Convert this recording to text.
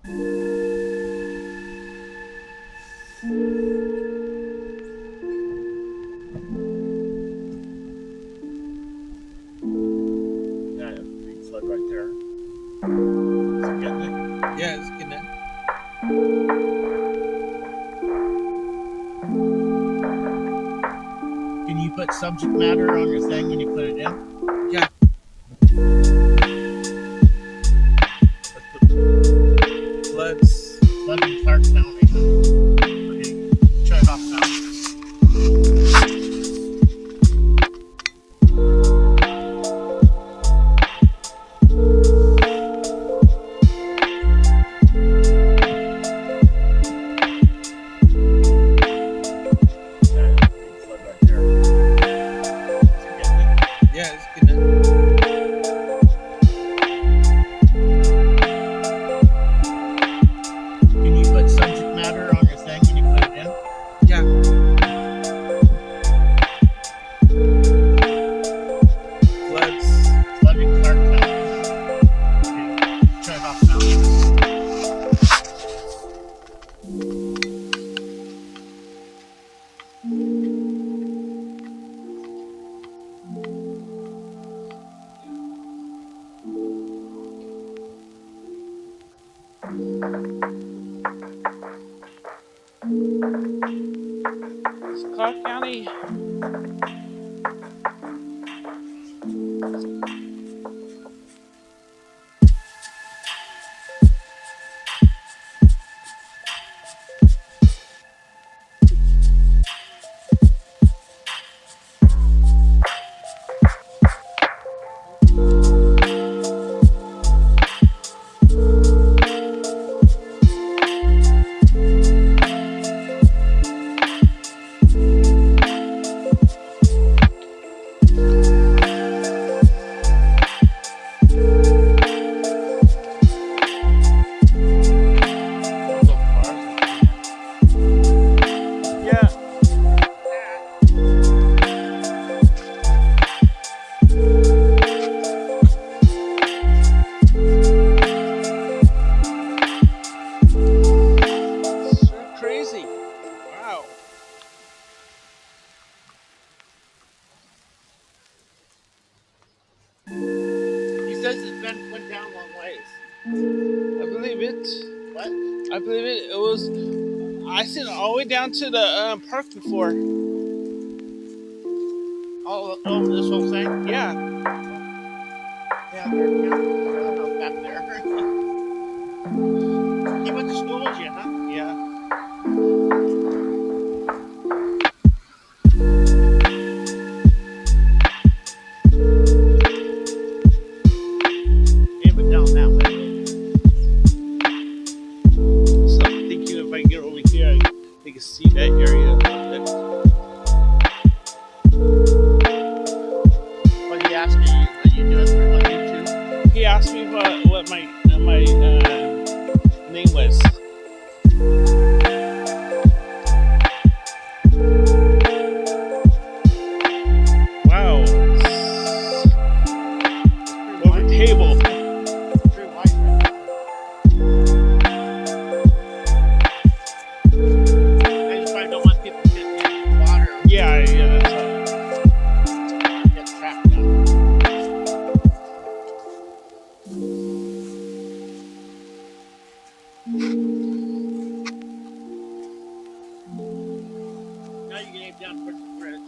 Yeah, big flood right there. Is it getting it? Yeah, it's getting it. Can you put subject matter on your thing when you put it in? Yeah. Floods. Flood in Clark County. Okay, try it off now. Yeah, big flood right there. Is it getting it? Yeah, it's getting it. Can you put subject matter on your thing when you put it in? Yeah. Floods. Flood in Clark County. Okay, try it off now. It's Clark County. Yeah. So crazy. Wow. He says it's went down long ways. I believe it. What? I believe it. It was. I seen it all the way down to the park before. All over this whole thing? Yeah. Yeah, they're counting back there. He went to school with you, huh? Yeah. He went down that way. So I'm thinking if I get over here, I can see that area a little What did he ask you? Are you doing it on YouTube? bit. He asked me what my name was. Wow. Over table. It's pretty wide right now. They just probably don't want people to get in the water Yeah, yeah. or get trapped down. Now you can aim down towards the bridge.